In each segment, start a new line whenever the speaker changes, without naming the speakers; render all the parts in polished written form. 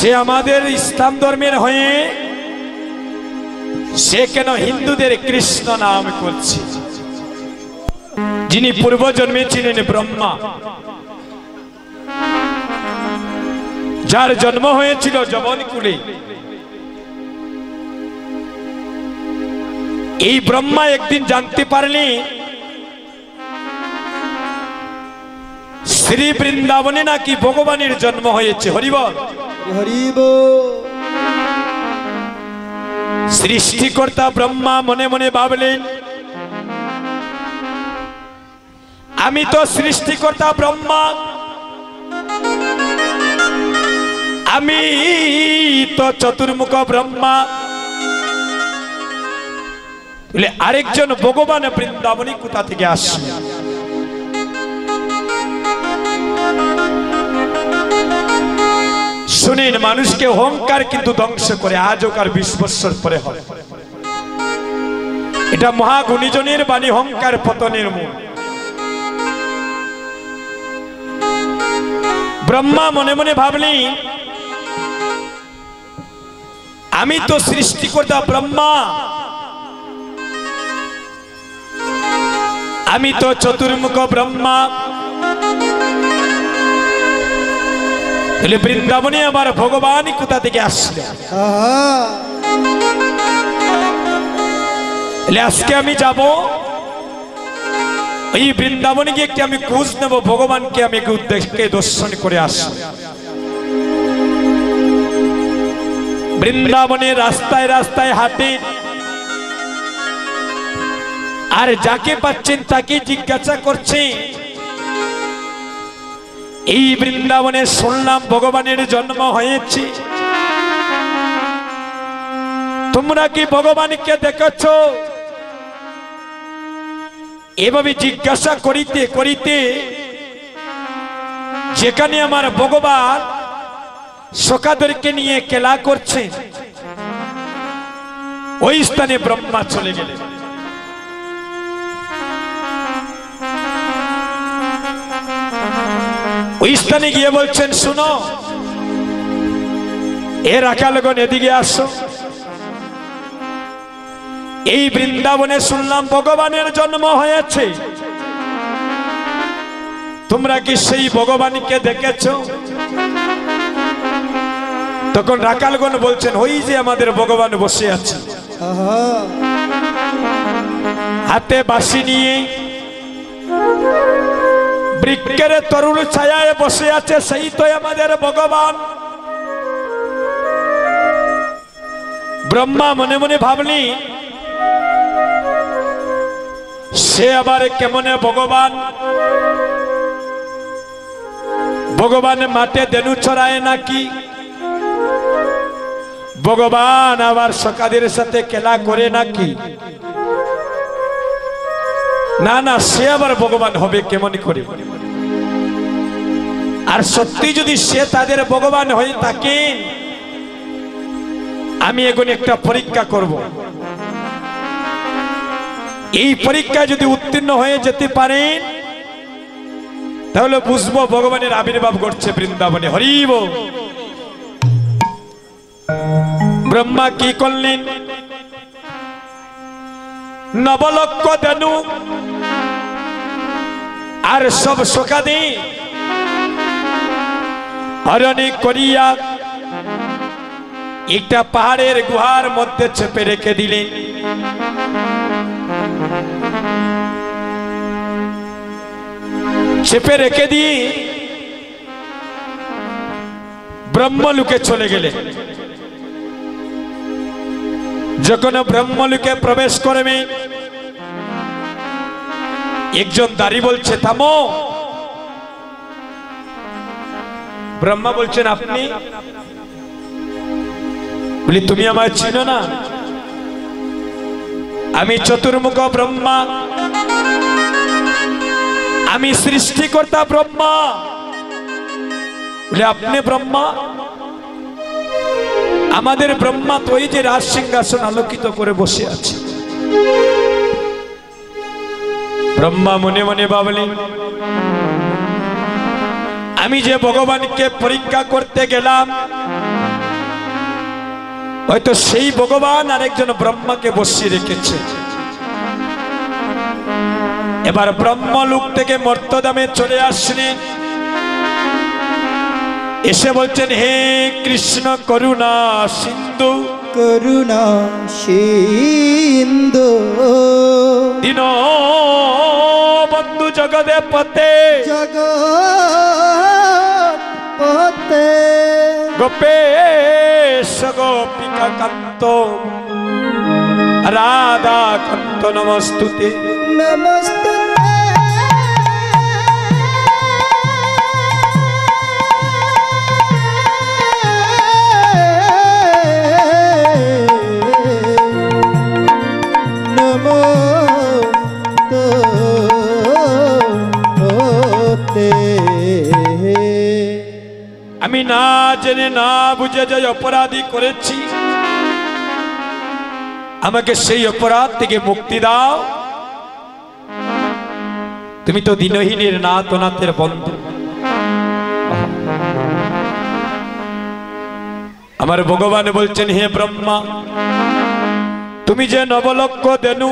সে আমাদের ইসলাম ধর্মের হয়ে সে কেন হিন্দুদের কৃষ্ণ নাম করছে? যিনি পূর্ব জন্মে ছিলেন ব্রহ্মা, যার জন্ম হয়েছিল যবনকুলে, এই ব্রহ্মা একদিন জানতে পারলেন শ্রী বৃন্দাবনে নাকি ভগবানের জন্ম হয়েছে। হরিবল
হরিবল।
সৃষ্টিকর্তা ব্রহ্মা মনে মনে ভাবলেন, আমি তো সৃষ্টিকর্তা ব্রহ্মা, আমি তো চতুর্মুখ ব্রহ্মা, আরেকজন ভগবান বৃন্দাবনী কোথা থেকে আসবে? শুনেন, মানুষকে অহংকার কিন্তু ধ্বংস করে, আজও কার 20 বছর পরে হয়। এটা মহাগুণীজনের বাণী, অহংকার পতনের মূল। ব্রহ্মা মনে মনে ভাবলেন, আমি তো সৃষ্টিকর্তা ব্রহ্মা, আমি তো চতুর্মুখ ব্রহ্মা, বৃন্দাবনে আবার ভগবান কোথা থেকে আসলে? আজকে আমি যাব এই বৃন্দাবনে গিয়ে একটি আমি খোঁজ নেব, ভগবানকে আমি উদ্দেশ্যে দর্শন করে আসব। বৃন্দাবনে রাস্তায় রাস্তায় হাঁটে, আর যাকে পাচ্ছেন তাকে জিজ্ঞাসা করছে, এই বৃন্দাবনে শুনলাম ভগবানের জন্ম হয়েছে, তোমরা কি ভগবানকে দেখেছ? এভাবে জিজ্ঞাসা করিতে করিতে যেখানে আমার ভগবান সখাদেরকে নিয়ে খেলা করছে, ওই স্থানে ব্রহ্মা চলে গেলেন। ওই স্থানে গিয়ে বলছেন, শুনো এ রাখালগণ, এদিকে আসো, এই বৃন্দাবনে শুনলাম ভগবানের জন্ম হয়েছে, তোমরা কি সেই ভগবানকে দেখেছ? তখন রাখালগণ বলছেন, ওই যে আমাদের ভগবান বসে আছে, হাতে বাঁশি নিয়ে বৃক্ষের তরুণ ছায়ায় বসে আছে, সেই তো আমাদের ভগবান। ব্রহ্মা মনে মনে ভাবলি, সে আবার কেমনে ভগবান? ভগবান মাঠে দেনু ছড়ায় নাকি? ভগবান আবার সখাদের সাথে খেলা করে নাকি? না না, সে আবার ভগবান হবে কেমন করে? আর সত্যি যদি সে তাদের ভগবান হয়ে থাকেন, আমি এখন একটা পরীক্ষা করব, এই পরীক্ষা যদি উত্তীর্ণ হয়ে যেতে পারেন তাহলে বুঝবো ভগবানের আবির্ভাব ঘটছে বৃন্দাবনে। হরিব। ব্রহ্মা কি করলেন? নবলক্ষ দেনু আর সব সখাদি হরণি করিয়া একটা পাহাড়ের গুহার মধ্যে চেপে রেখে দিলেন। চেপে রেখে দিয়ে ব্রহ্মলোকে চলে গেলেন। যখন ব্রহ্মলোকে প্রবেশ করবে, একজন দাঁড়ি বলছে, থামো। ব্রহ্মা বলছেন, আপনি? বলি, তুমি আমায় চিনো না? আমি চতুর্মুখ ব্রহ্মা, আমি সৃষ্টিকর্তা ব্রহ্মা। বলে, আপনি ব্রহ্মা? আমাদের ব্রহ্মা তো ওই যে রাজ সিংহাসন আলোকিত করে বসে আছে। ব্রহ্মা মনে মনে ভাবলেন, আমি যে ভগবানকে পরীক্ষা করতে গেলাম, হয়তো সেই ভগবান আরেকজন ব্রহ্মাকে বসিয়ে রেখেছে। এবার ব্রহ্মলোক থেকে মর্তধামে চলে আসলেন, এসে বলছেন, হে কৃষ্ণ করুণা সিন্ধু,
করুণা সিন্ধু,
দীন বন্ধু জগদে পতে,
জগৎপতে,
গোপেশ গোপিকা কান্ত, রাধা কান্ত নমস্তুতে।
নমস্তে।
আমি না জেনে না বুঝে যে অপরাধী করেছি, আমাকে সেই অপরাধ থেকে মুক্তি দাও। তুমি তো দিনহীনের নাথ অনাথের বন্ধু। আমার ভগবান বলছেন, হে ব্রহ্মা, তুমি যে নবলক্ষ দেনু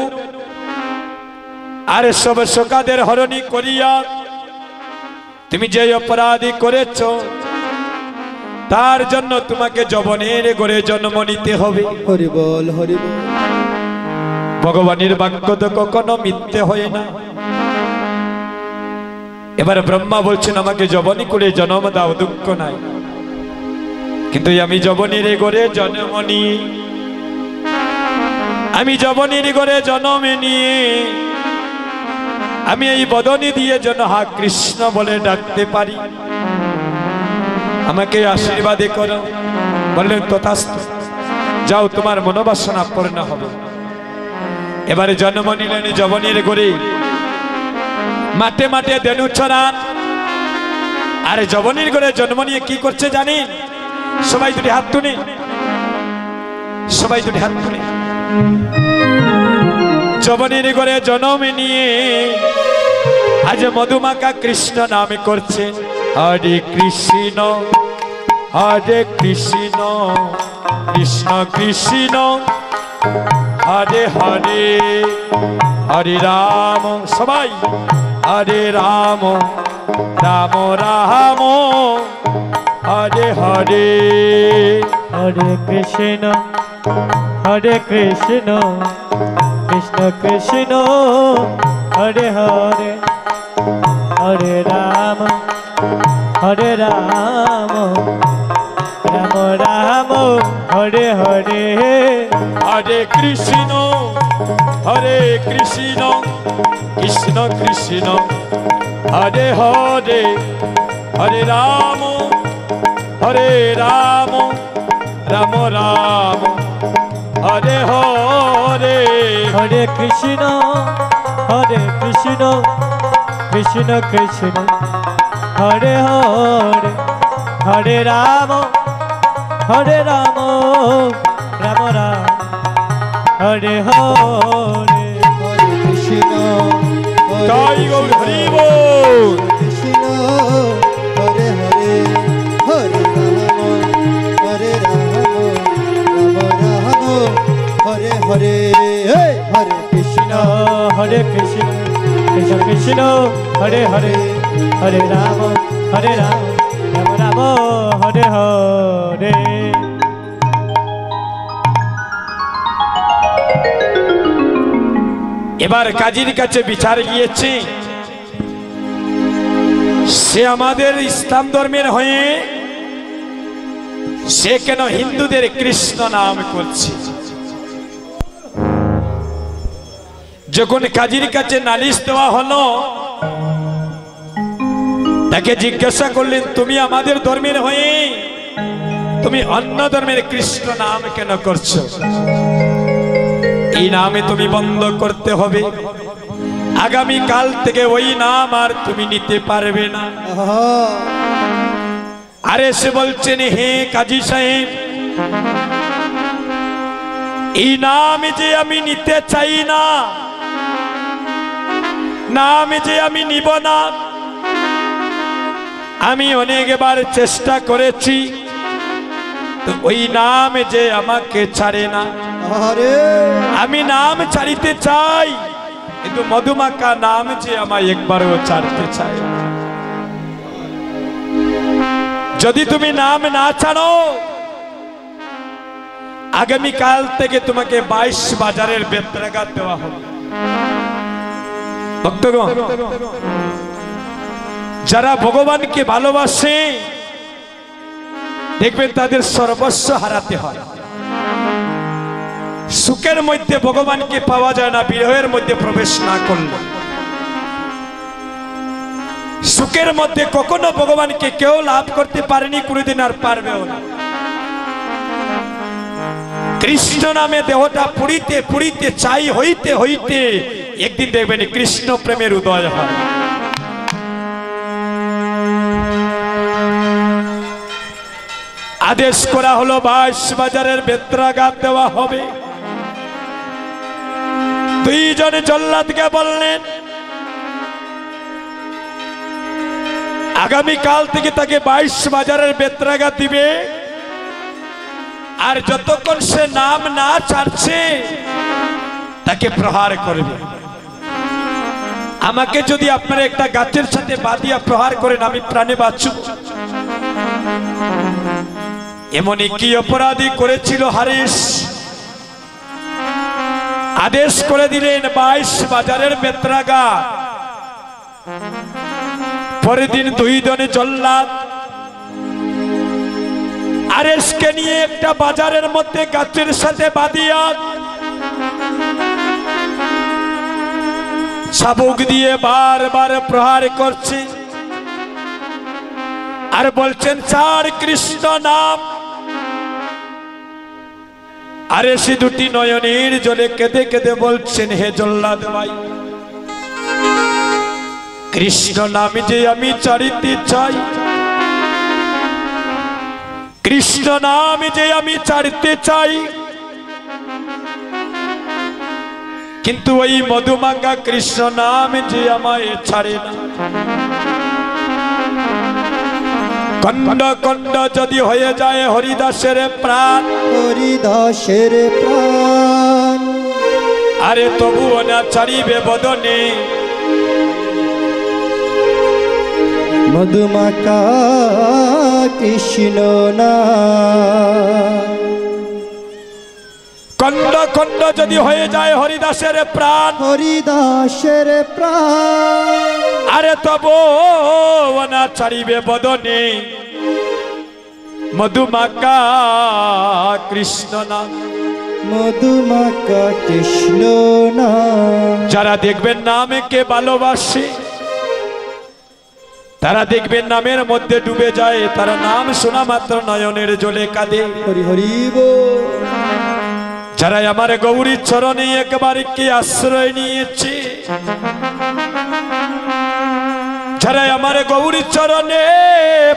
আর সব শোকাদের হরণী করিয়া তুমি যে অপরাধী করেছ, তার জন্য তোমাকে যবনের ঘরে জন্ম নিতে হবে।
হরি বল, হরি বল।
ভগবানের বাক্য তো কখনো মিথ্যে হয় না। এবার ব্রহ্মা বলছেন, আমাকে যবনী করে জন্ম দাও, দুঃখ নাই, কিন্তু আমি যবনের ঘরে জন্ম নিয়ে, আমি যবনের ঘরে জন্ম নিয়ে আমি এই বদনী দিয়ে যেন হা কৃষ্ণ বলে ডাকতে পারি, আমাকে আশীর্বাদে করো। বললেন, তথাস্তু, যাও, তোমার মনোবাসনা পূর্ণ হবে। এবারে জন্ম নিলেন যবনের ঘরে, মাঠে মাঠে ধেনু চড়ান। আর যবনের ঘরে জন্ম নিয়ে কি করছে জানেন? সবাই দুটি হাত তুলে, সবাই দুটি হাত তুলে যবনের ঘরে জন্ম নিয়ে আজ মধুমাখা কৃষ্ণ নামে করছে, হরে কৃষ্ণ হরে কৃষ্ণ, কৃষ্ণ কৃষ্ণ হরে হরে, হরে রাম, সবাই হরে রাম, রাম রাম হরে হরে,
হরে কৃষ্ণ হরে কৃষ্ণ, কৃষ্ণ কৃষ্ণ হরে হরে, হরে রাম রাম, রাম রাম হরে হরে,
হরে কৃষ্ণ কৃষ্ণ কৃষ্ণ হরে হরে, হরে রাম রাম, রাম রাম হরে হরে,
হরে কৃষ্ণ কৃষ্ণ কৃষ্ণ কৃষ্ণ হরে হরে, হরে রাম রাম, রাম রাম হরে হরে।
হরে কৃষ্ণ,
জয় গৌর হরি বল।
কৃষ্ণ, হরে হরে, হরে রাম, রাম রাম, হরে হরে, হরে কৃষ্ণ,
হরে কৃষ্ণ কৃষ্ণ কৃষ্ণ হরে হরে, হরে রাম রাম, রাম রাম হরে হরে।
এবার কাজীর কাছে বিচার গিয়েছে, সে আমাদের ইসলাম ধর্মের হয়ে সে কেন হিন্দুদের কৃষ্ণ নাম করছে। যখন কাজীর কাছে নালিশ দেওয়া হলো, তাকে জিজ্ঞাসা করলেন, তুমি আমাদের ধর্মের হয়ে তুমি অন্য ধর্মের কৃষ্ণ নাম কেন করছো? এই নামে তুমি বন্ধ করতে হবে, আগামী কাল থেকে ওই নাম আর তুমি নিতে পারবে না। আরে সে বলছেন, হে কাজী সাহেব, এই নাম যে আমি নিতে চাই না, নাম যে আমি নিব না। আমি অনেকবার চেষ্টা করেছি, তো ওই নাম যে আমাকে ছাড়ে না,
হরে
আমি নাম ছাড়িতে চাই, কিন্তু মধুমাকা নাম যে আমায় একবারও ছাড়তে চায় না। যদি তুমি নাম না ছাড়ো, আগামী কাল থেকে তোমাকে 22 বাজারের বেত্রাঘাত দেওয়া হবে। ভক্তগণ, যারা ভগবানকে ভালোবাসে দেখবেন তাদের সর্বস্ব হারাতে হয়। সুখের মধ্যে ভগবানকে পাওয়া যায় না বিরহের মধ্যে প্রবেশ না করলে। সুখের মধ্যে কখনো ভগবানকে কেউ লাভ করতে পারেনি, কোনোদিন আর পারবেও না। কৃষ্ণ নামে দেহটা পুরিতে পুরিতে চাই হইতে হইতে একদিন দেখবেন কৃষ্ণ প্রেমের উদয় হয়। আদেশ করা হলো 22 বাজারের বেত্রাঘাত দেওয়া হবে। দুইজন জল্লাদকে বললেন আগামী কাল থেকে তাকে 22 বাজারের বেত্রাঘাত দিবে, আর যতক্ষণ সে নাম না ছাড়ছে তাকে প্রহার করবে। আমাকে যদি আপনারা একটা গাছের সাথে বাঁধিয়া প্রহার করেন আমি প্রাণে বাঁচব। এমনই কি অপরাধী করেছিল হারিস, আদেশ করে দিলেন 22 বাজারের বেত্রাঘাত। পরের দিন দুইজনে জল্লাদ আরেশকে নিয়ে একটা বাজারের মধ্যে গাছের সাথে বাঁধিয়া চাবুক দিয়ে বারবার প্রহার করছে আর বলছেন ছাড় কৃষ্ণ নাম। আরেশি দুটি নয়নের জলে কেঁদে কেঁদে বলছেন হে জল্লাদ ভাই, কৃষ্ণ নাম যে আমি ছাড়িতে চাই, কৃষ্ণ নাম যে আমি ছাড়তে চাই, কিন্তু ওই মধুমাকা কৃষ্ণ নাম যে আমায় ছাড়ে না। খন্ড খন্ড যদি হয়ে যায় হরিদাসের প্রাণ,
হরিদাসের প্রাণ,
আরে তবুও না ছাড়িবে বদনে
মধুমাকা কৃষ্ণ না।
খন্ড খন্ড যদি হয়ে যায় হরিদাসের প্রাণ,
হরিদাসের প্রাণ,
আরে তবুও না ছাড়িবে বদনে মধুমাকা কৃষ্ণ নাম।
মধুমাকা কৃষ্ণ না।
যারা দেখবেন নামকে ভালোবাসে তারা দেখবেন নামের মধ্যে ডুবে যায়, তারা নাম শোনা মাত্র নয়নের জলে কাঁদে।
হরি হরি বল।
যারা আমার গৌরীর চরণে একবার কি আশ্রয় নিয়েছে, যারা আমার গৌরীর চরণে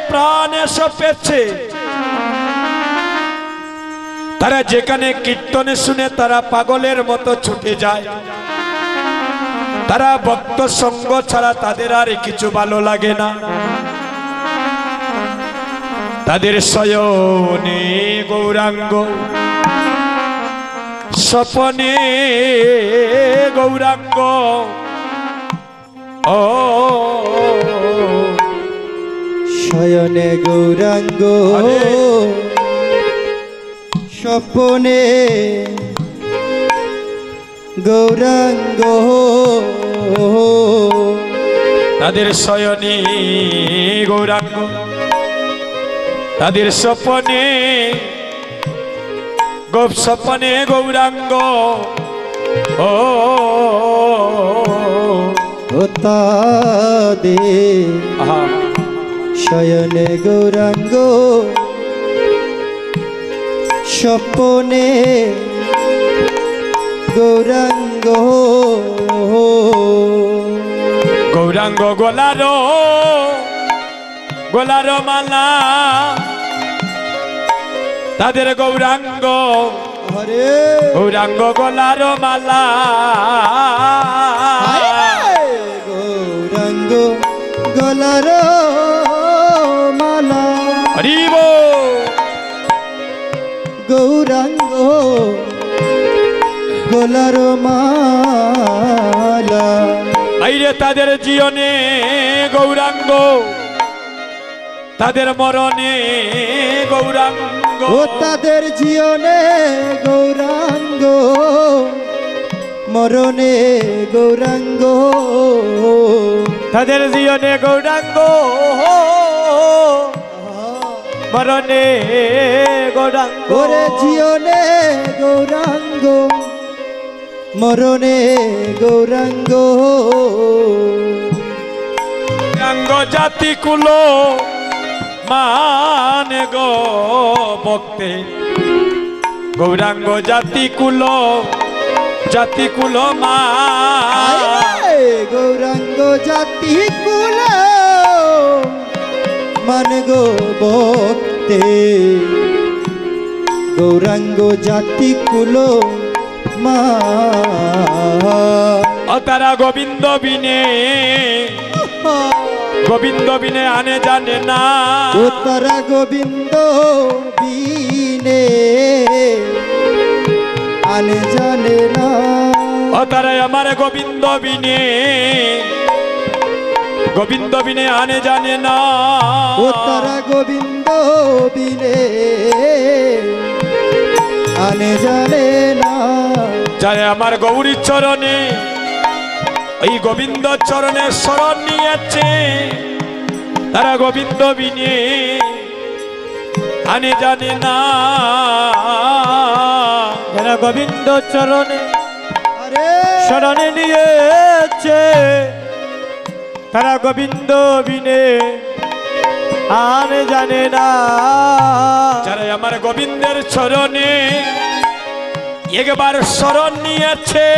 প্রাণে সপেছে, তারা যেখানে কীর্তনে শুনে তারা পাগলের মতো ছুটে যায়। তারা ভক্ত সঙ্গ ছাড়া তাদের আর কিছু ভালো লাগে না। তাদের শয়নে গৌরাঙ্গ, স্বপনে গৌরাঙ্গ, ও
শয়নে গৌরাঙ্গ, স্বপনে গৌরাঙ্গ,
তাদের শয়নে গৌরাঙ্গ, তাদের স্বপনে স্বপনে গৌরাঙ্গ, ও
তাদের শয়নে গৌরাঙ্গ, স্বপনে গৌরাঙ্গ,
গৌরাঙ্গ গোলারো গোলারো মালা, তাদের গৌরাঙ্গ
হরে
গৌরাঙ্গ গোলারো মালা,
গৌরাঙ্গ গলার মালা,
হরিব
দোলার মালা
বাইরে তাদের জীবনে গৌরাঙ্গ, তাদের মরণে গৌরাঙ্গ।
ও তাদের জীবনে গৌরাঙ্গ, মরণে গৌরাঙ্গ।
তাদের জীবনে গৌরাঙ্গ, মরণে গৌরাঙ্গ।
ওরে জীবনে গৌরাঙ্গ, মরণে গৌরাঙ্গ।
গৌরাঙ্গ জাতি কুল মানে গো ভক্তে, গৌরাঙ্গ জাতি কুল মা।
গৌরাঙ্গ জাতি কুল মান গো ভক্তে, গৌরাঙ্গ জাতি কুল মা।
ও তারা গোবিন্দ বিনে, গোবিন্দ বিনে আনে জানে না।
ও তারা গোবিন্দ বিনে আনে জানে না।
ও তারা আমার গোবিন্দ বিনে, গোবিন্দ বিনে আনে জানে না।
ও তারা গোবিন্দ বিনে আনে জানে না।
যারা আমার গৌরীর চরণে, এই গোবিন্দ চরণে শরণ নিয়েছে, তারা গোবিন্দ বিনে আনে জানে না।
যারা গোবিন্দ চরণে
আরে
শরণে নিয়েছে, তারা গোবিন্দ বিনে আনে জানে না।
যারা আমার গোবিন্দের চরণে একবার শরণ নিয়েছে,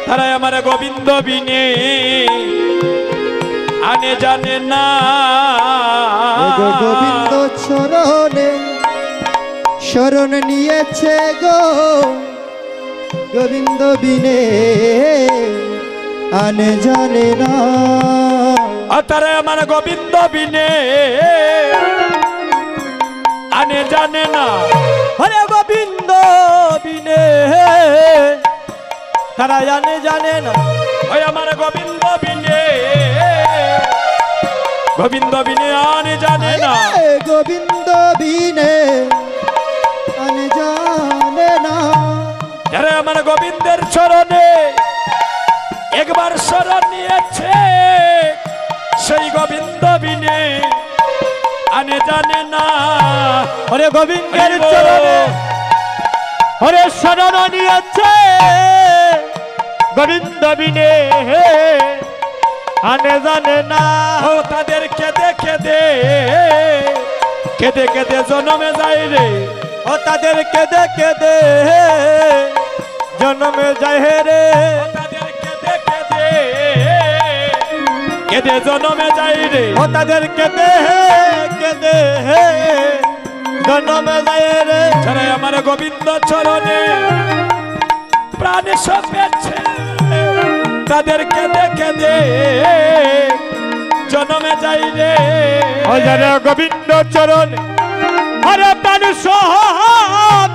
তারা আমার গোবিন্দ বিনে আনে জানে না।
গো গোবিন্দ চরণে শরণ নিয়েছে গো, গোবিন্দ বিনে আনে জানে না।
তারা আমার গোবিন্দ বিনে আনে জানে না।
হরে গোবিন্দ বিনে তারা জানে জানে না।
ওই আমার গোবিন্দ বিনে, গোবিন্দ বিনে আনে জানে না।
গোবিন্দ বিনে আনে জানে না।
যারা আমার গোবিন্দের চরণে একবার শরণ নিয়েছে, সেই গোবিন্দ বিনে আনে জানে না।
হরে গোবিন্দের চরণে হরে শরণ নিয়েছে, গোবিন্দ বিনে আনে জানে না।
ও তাদের কেঁদে কেঁদে, কেঁদে কেঁদে জন্মে যায় রে।
ও তাদের কেঁদে কেঁদে জন্মে যায় রে।
ও তাদের কেঁদে কেঁদে, কেঁদে জন্মে যায় রে।
ও তাদের কেঁদে কেঁদে জন্মে যায় রে।
যারা আমার গোবিন্দ চরণে প্রাণে সপেছে, তাদের কেঁদে কেঁদে জন্মে যায় রে।
ও যারা গোবিন্দ চরণ হরে প্রাণ সহ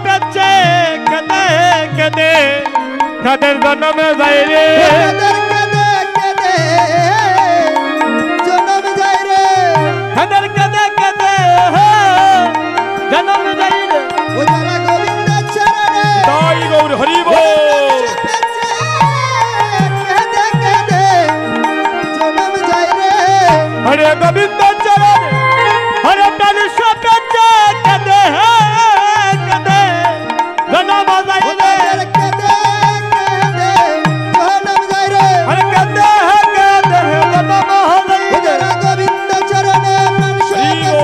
পেছে, কেঁদে কেঁদে তাদের জন্মে যায় রে।
তাদের কেঁদে কেঁদে জনম যায় রে।
তাদের কেঁদে কেঁদে জন্মে যায় রে।
ও যারা গোবিন্দ চরণে
তাই গৌর হরিব।
কেঁদে কেঁদে জনম যায় রে।
হরে গোবিন্দ চরণ হরে প্রাণ সহ পেছে, কেঁদে কেঁদে জন্ম যায়
ও
রে।
তাদের কেঁদে কেঁদে জনম যায় রে।
হরে কেঁদে কেঁদে জন্ম যায়
ও
রে।
যারা গোবিন্দ চরণে প্রাণ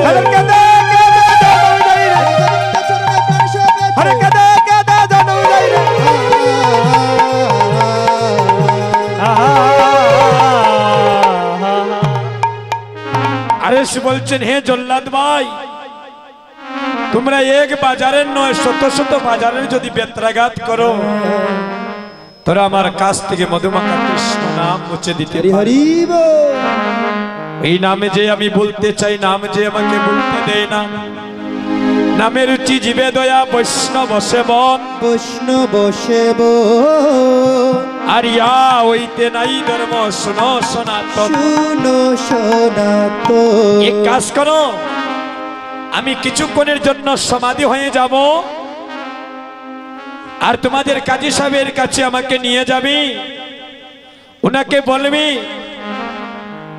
হরে
সপেছে,
কেঁদে কেঁদে জন্ম যায় রে।
গোবিন্দ চরণে প্রাণ সপেছে।
হরে কেঁদে কেঁদে জন্ম যায় রে।
আরেশ বলছেন, হে জল্লাদ ভাই, তোমরা এক বাজারের নয় শত শত বাজারের যদি বেত্রাঘাত করো, তোরা আমার কাছ থেকে মধুমাখা কৃষ্ণ নাম মুছে দিতে
হরি
পারবে।
হরি বল।
এই নামে যে আমি বলতে চাই, নাম যে আমাকে বলতে দেয় না, নামে রুচি জীবে দয়া বৈষ্ণব সেবন
বৈষ্ণব সেব
আর ইয়া হইতে নাই ধর্ম শুনো সনাতন।
শুনো সনাতন।
এক কাজ করো, আমি কিছুক্ষণের জন্য সমাধি হয়ে যাব, আর তোমাদের কাজী সাহেবের কাছে আমাকে নিয়ে যাবি, ওনাকে বলবি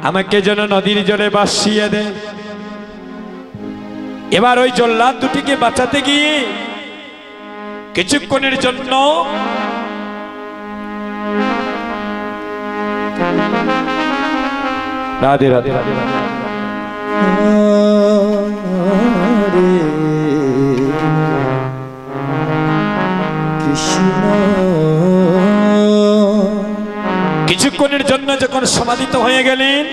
আমাকে যেন নদীর জলে ভাসিয়ে দে। এবার ওই জল্লাদ দুটিকে বাঁচাতে গিয়ে কিছুক্ষণের জন্য রাধে রাধে রাধে রাধে
হরে কৃষ্ণ।
কিছুক্ষণের জন্য যখন সমাধিত হয়ে গেলেন,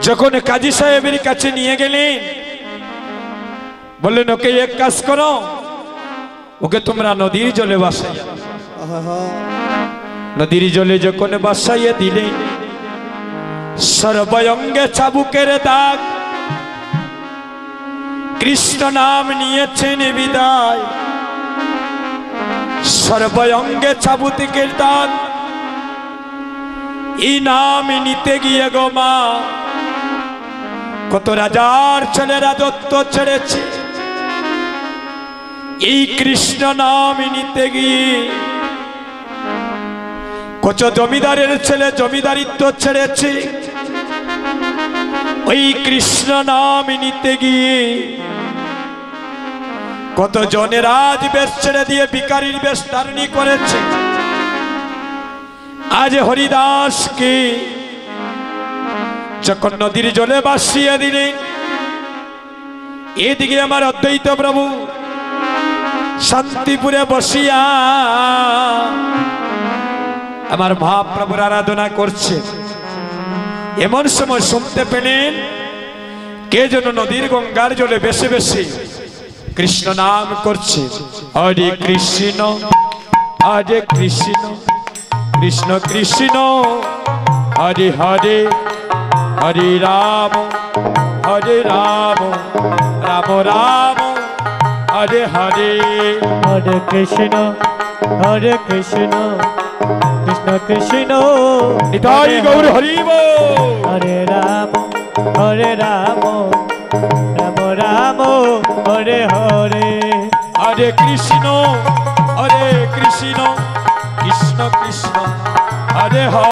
যখন কাজী সাহেবের কাছে নিয়ে গেলেন, বললেন ওকে এক কাজ করো, ওকে তোমরা নদীর জলে ভাসাইয়া দাও।
আহা
নদীর জলে যখন ভাসাইয়া দিলেন, সর্বঙ্গে চাবুকের দাগ, কৃষ্ণ নাম নিয়েছেন বিদায়। সর্বঙ্গে চাবুকের দাগ, এই নাম নিতে গিয়ে গো মা কত রাজার ছেলেরা দত্ত ছেড়েছে। এই কৃষ্ণ নাম নিতে গিয়ে কত জমিদারের ছেলে জমিদারিত্ব ছেড়েছে। ওই কৃষ্ণ নাম নিতে গিয়ে কত জনের আজ বেশ ছেড়ে দিয়ে ভিখারির বেশ ধারণী করেছে। আজ হরিদাসকে যখন নদীর জলে ভাসিয়ে দিলেন, এদিকে আমার অদ্বৈত প্রভু শান্তিপুরে বসিয়া আমার মহাপ্রভুর আরাধনা করছে। এমন সময় শুনতে পেলেন কে যেন নদীর গঙ্গার জলে বেশি বেশি কৃষ্ণ নাম করছে। হরে কৃষ্ণ হরে কৃষ্ণ কৃষ্ণ কৃষ্ণ হরে হরে, হরে রাম রাম রাম হরে হরে।
হরে কৃষ্ণ কৃষ্ণ কৃষ্ণ
নিতাই গৌর হরি বল।
হরে রাম রাম রাম হরে হরে।
হরে কৃষ্ণ কৃষ্ণ কৃষ্ণ কৃষ্ণ হরে হরে।